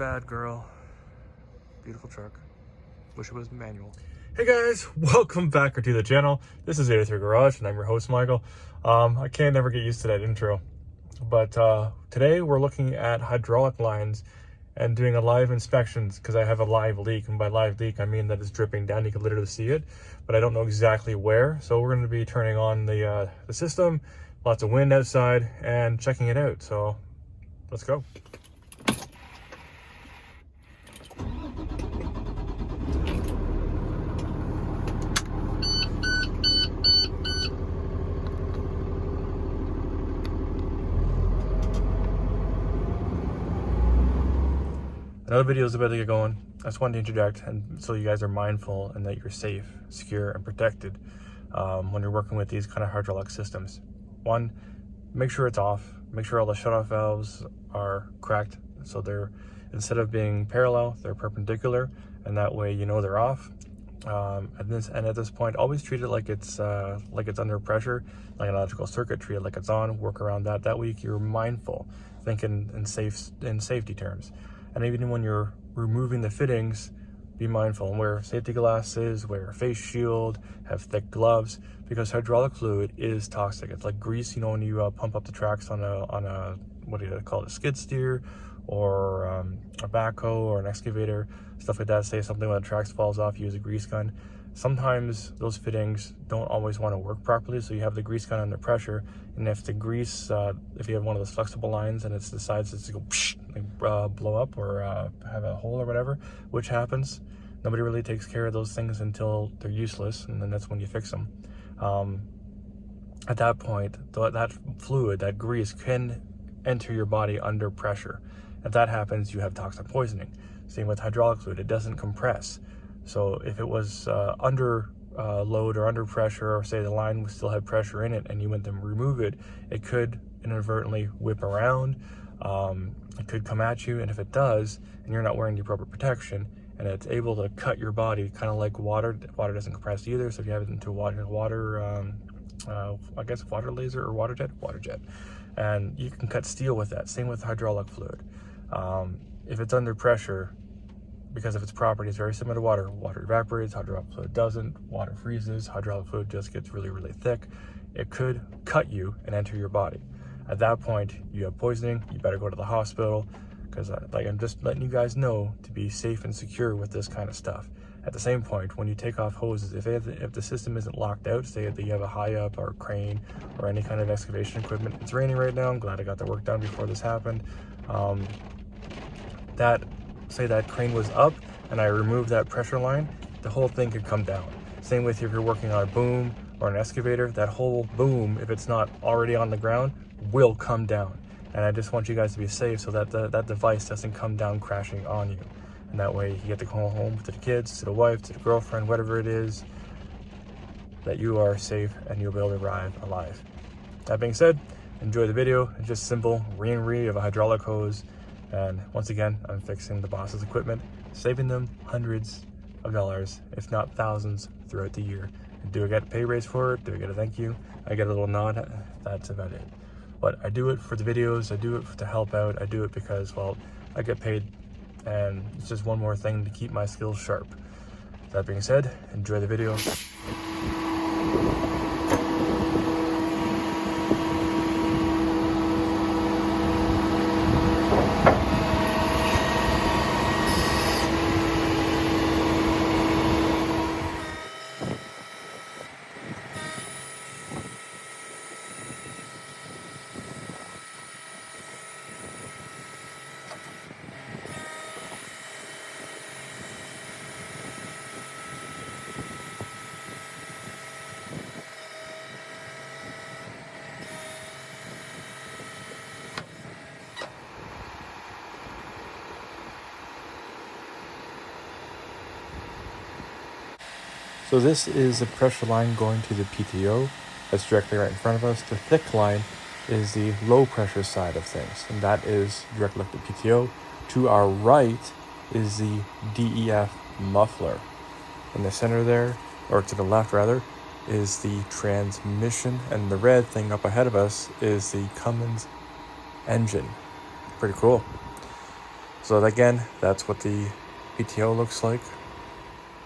bad, girl. Beautiful truck. Wish it was manual. Hey guys, welcome back to the channel. This is 83 Garage and I'm your host Michael. I can't never get used to that intro, but today we're looking at hydraulic lines and doing a live inspections because I have a live leak, and by live leak I mean that it's dripping down. You can literally see it, but I don't know exactly where. So we're going to be turning on the system, lots of wind outside, and checking it out. So let's go. Another video is about to get going. I just wanted to interject, and so you guys are mindful and that you're safe, secure, and protected when you're working with these kind of hydraulic systems. One, make sure it's off. Make sure all the shutoff valves are correct, so they're, instead of being parallel, they're perpendicular, and that way you know they're off. At this point, always treat it like it's under pressure, like an electrical circuit. Treat it like it's on. Work around that. That way you're mindful, thinking in safety terms. And even when you're removing the fittings, be mindful and wear safety glasses, wear a face shield, have thick gloves, because hydraulic fluid is toxic. It's like grease, you know, when you pump up the tracks on a what do you call it, a skid steer, or a backhoe or an excavator, stuff like that. Say something when the tracks falls off, you use a grease gun. Sometimes those fittings don't always want to work properly, so you have the grease gun under pressure, and if the grease, if you have one of those flexible lines and it decides to go psh, blow up or have a hole or whatever, which happens, nobody really takes care of those things until they're useless, and then that's when you fix them. At that point, that fluid, that grease, can enter your body under pressure. If that happens, you have toxic poisoning. Same with hydraulic fluid, it doesn't compress. So if it was under load or under pressure, or say the line still had pressure in it and you went to remove it, it could inadvertently whip around. It could come at you, and if it does, and you're not wearing the appropriate protection, and it's able to cut your body, kind of like water. Water doesn't compress either, so if you have it into water, I guess water laser or water jet, and you can cut steel with that. Same with hydraulic fluid. If it's under pressure, because of its properties, very similar to water. Water evaporates, hydraulic fluid doesn't. Water freezes, hydraulic fluid just gets really, really thick. It could cut you and enter your body. At that point, you have poisoning. You better go to the hospital, because I'm just letting you guys know to be safe and secure with this kind of stuff. At the same point, when you take off hoses, if the system isn't locked out, say that you have a high up or a crane or any kind of excavation equipment. It's raining right now. I'm glad I got the work done before this happened. Say that crane was up and I removed that pressure line, the whole thing could come down. Same with if you're working on a boom or an excavator, that whole boom, if it's not already on the ground, will come down. And I just want you guys to be safe so that that device doesn't come down crashing on you. And that way you get to go home to the kids, to the wife, to the girlfriend, whatever it is, that you are safe and you'll be able to arrive alive. That being said, enjoy the video. It's just simple re of a hydraulic hose. And once again, I'm fixing the boss's equipment, saving them hundreds of dollars, if not thousands, throughout the year. Do I get a pay raise for it? Do I get a thank you? I get a little nod. That's about it. But I do it for the videos. I do it to help out. I do it because, well, I get paid, and it's just one more thing to keep my skills sharp. That being said, enjoy the video. So this is a pressure line going to the PTO. That's directly right in front of us. The thick line is the low pressure side of things, and that is directly up to PTO. To our right is the DEF muffler. In the center there, or to the left rather, is the transmission, and the red thing up ahead of us is the Cummins engine. Pretty cool. So again, that's what the PTO looks like.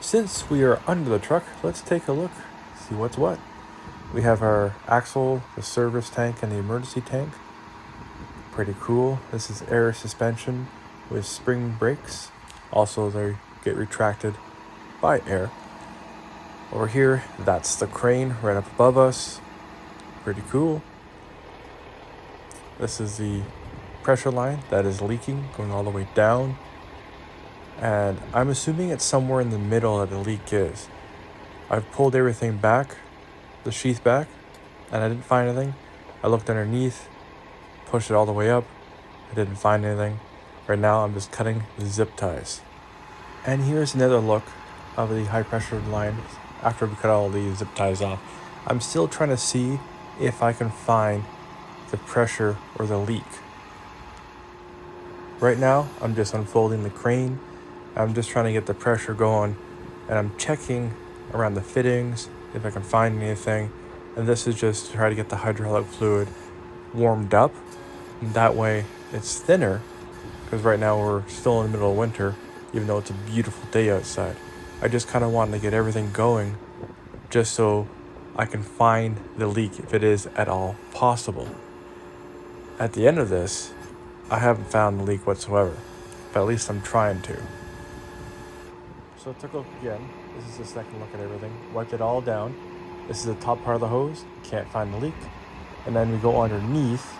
Since we are under the truck, let's take a look, see what's what. We have our axle, the service tank, and the emergency tank. Pretty cool. This is air suspension with spring brakes. Also, they get retracted by air. Over here, that's the crane right up above us. Pretty cool. This is the pressure line that is leaking, going all the way down. And I'm assuming it's somewhere in the middle that the leak is. I've pulled everything back, the sheath back, and I didn't find anything. I looked underneath, pushed it all the way up. I didn't find anything. Right now, I'm just cutting the zip ties. And here's another look of the high pressure line after we cut all the zip ties off. I'm still trying to see if I can find the pressure or the leak. Right now, I'm just unfolding the crane. I'm just trying to get the pressure going, and I'm checking around the fittings if I can find anything. And this is just to try to get the hydraulic fluid warmed up. And that way it's thinner, because right now we're still in the middle of winter, even though it's a beautiful day outside. I just kind of wanted to get everything going just so I can find the leak if it is at all possible. At the end of this, I haven't found the leak whatsoever, but at least I'm trying to. So I took a look again. This is the second look at everything. Wiped it all down. This is the top part of the hose. Can't find the leak. And then we go underneath,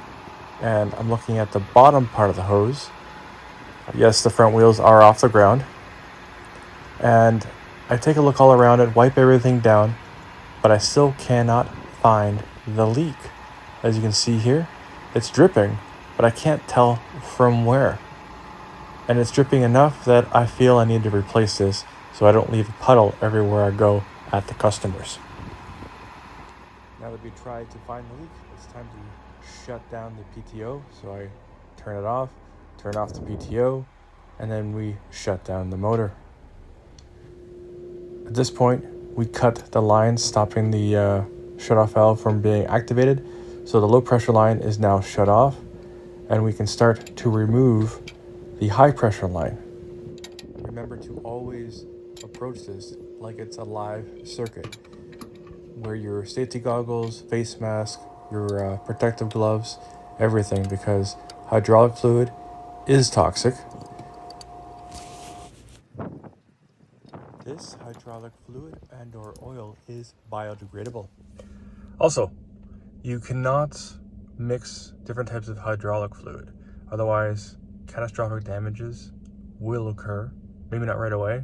and I'm looking at the bottom part of the hose. Yes, the front wheels are off the ground. And I take a look all around it, wipe everything down, but I still cannot find the leak. As you can see here, it's dripping, but I can't tell from where. And it's dripping enough that I feel I need to replace this so I don't leave a puddle everywhere I go at the customers. Now that we tried to find the leak, it's time to shut down the PTO. So I turn it off, turn off the PTO, and then we shut down the motor. At this point, we cut the lines stopping the shut-off valve from being activated. So the low pressure line is now shut off, and we can start to remove the high pressure line. Remember to always approach this like it's a live circuit. Wear your safety goggles, face mask, your protective gloves, everything, because hydraulic fluid is toxic. This hydraulic fluid and or oil is biodegradable. Also, you cannot mix different types of hydraulic fluid. Otherwise, catastrophic damages will occur. Maybe not right away.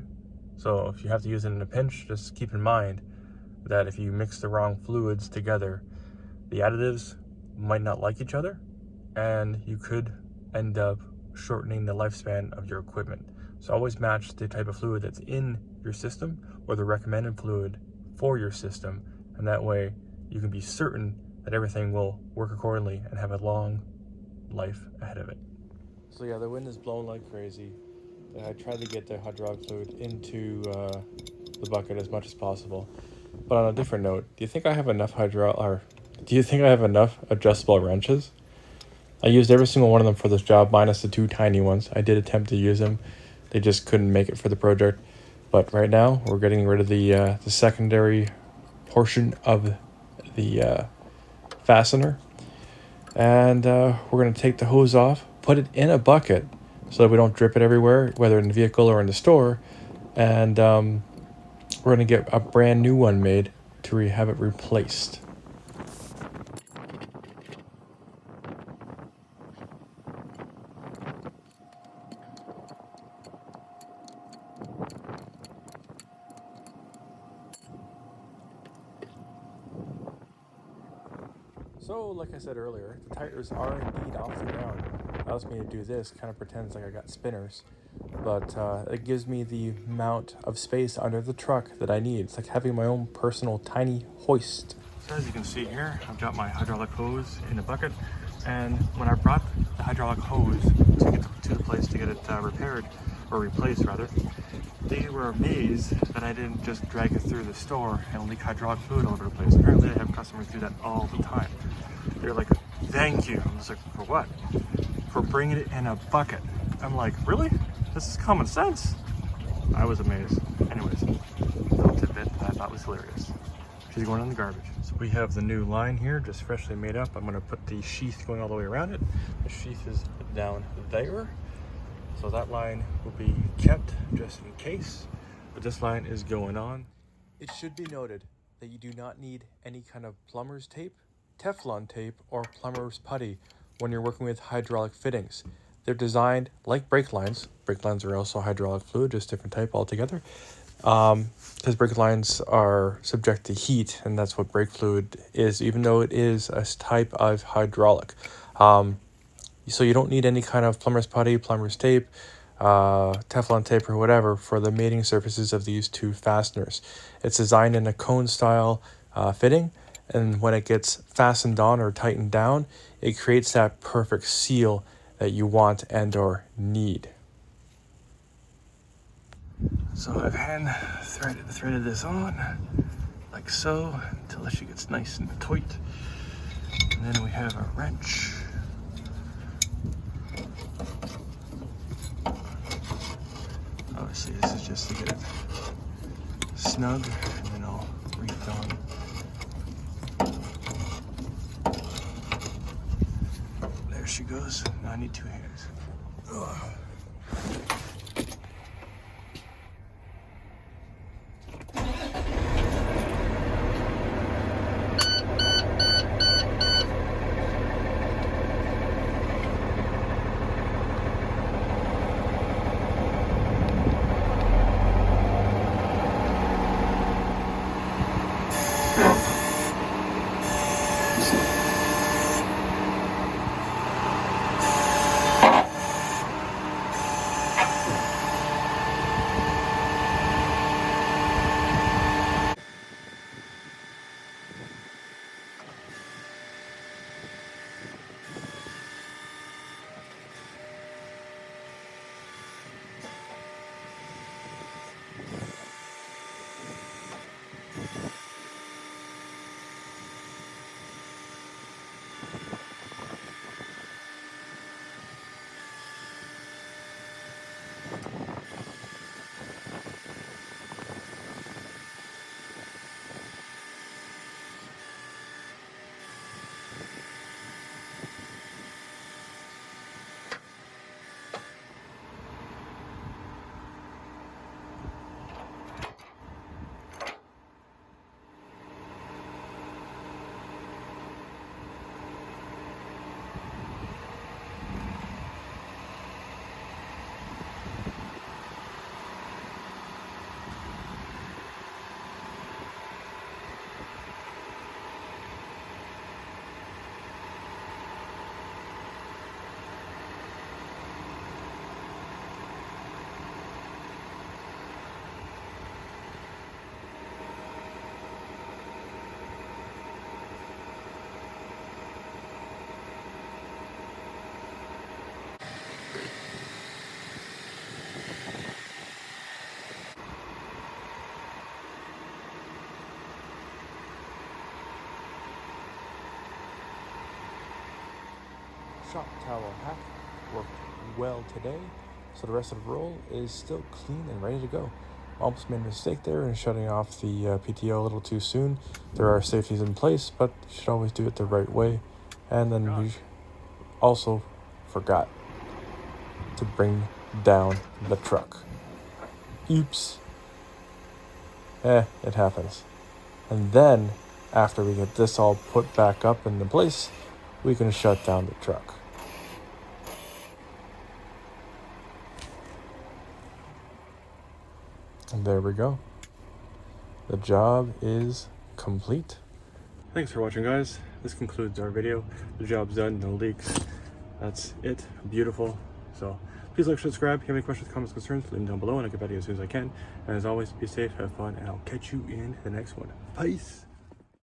So if you have to use it in a pinch, just keep in mind that if you mix the wrong fluids together, the additives might not like each other, and you could end up shortening the lifespan of your equipment. So always match the type of fluid that's in your system or the recommended fluid for your system, and that way you can be certain that everything will work accordingly and have a long life ahead of it. So yeah, the wind is blowing like crazy. I tried to get the hydraulic fluid into the bucket as much as possible. But on a different note, do you think I have enough adjustable wrenches? I used every single one of them for this job, minus the two tiny ones. I did attempt to use them. They just couldn't make it for the project. But right now, we're getting rid of the secondary portion of the fastener. And we're going to take the hose off, put it in a bucket so that we don't drip it everywhere, whether in the vehicle or in the store. And we're going to get a brand new one made to have it replaced. So, like I said earlier, the tires are indeed off the ground. It allows me to do this, kind of pretends like I got spinners, but it gives me the amount of space under the truck that I need. It's like having my own personal tiny hoist. So as you can see here, I've got my hydraulic hose in a bucket, and when I brought the hydraulic hose to get to the place to get it repaired, or replaced rather, they were amazed that I didn't just drag it through the store and leak hydraulic fluid all over the place. Apparently I have customers do that all the time. They're like, thank you. I was like, for what? For bringing it in a bucket. I'm like, really? This is common sense? I was amazed. Anyways, little tidbit that I thought was hilarious. She's going in the garbage. So we have the new line here, just freshly made up. I'm gonna put the sheath going all the way around it. The sheath is down there. So that line will be kept just in case, but this line is going on. It should be noted that you do not need any kind of plumber's tape, Teflon tape, or plumber's putty when you're working with hydraulic fittings. They're designed like brake lines. Brake lines are also hydraulic fluid, just different type altogether. Because brake lines are subject to heat, and that's what brake fluid is, even though it is a type of hydraulic. So you don't need any kind of plumber's putty, plumber's tape, Teflon tape, or whatever for the mating surfaces of these two fasteners. It's designed in a cone style fitting, and when it gets fastened on or tightened down, it creates that perfect seal that you want and or need. So I've hand threaded this on like so until she gets nice and tight. And then we have a wrench. Obviously this is just to get it snug, and then I'll reef on. There she goes. Now I need two hands. Ugh. Shop towel hack worked well today, so the rest of the roll is still clean and ready to go. Almost made a mistake there in shutting off the PTO a little too soon. There are safeties in place, but you should always do it the right way. And then we also forgot to bring down the truck. Oops. It happens. And then, after we get this all put back up into place, we can shut down the truck. And there we go. The job is complete. Thanks for watching, guys. This concludes our video. The job's done, no leaks. That's it. Beautiful. So please like, subscribe. If you have any questions, comments, concerns, leave them down below and I'll get back to you as soon as I can. And as always, be safe, have fun, and I'll catch you in the next one. Peace.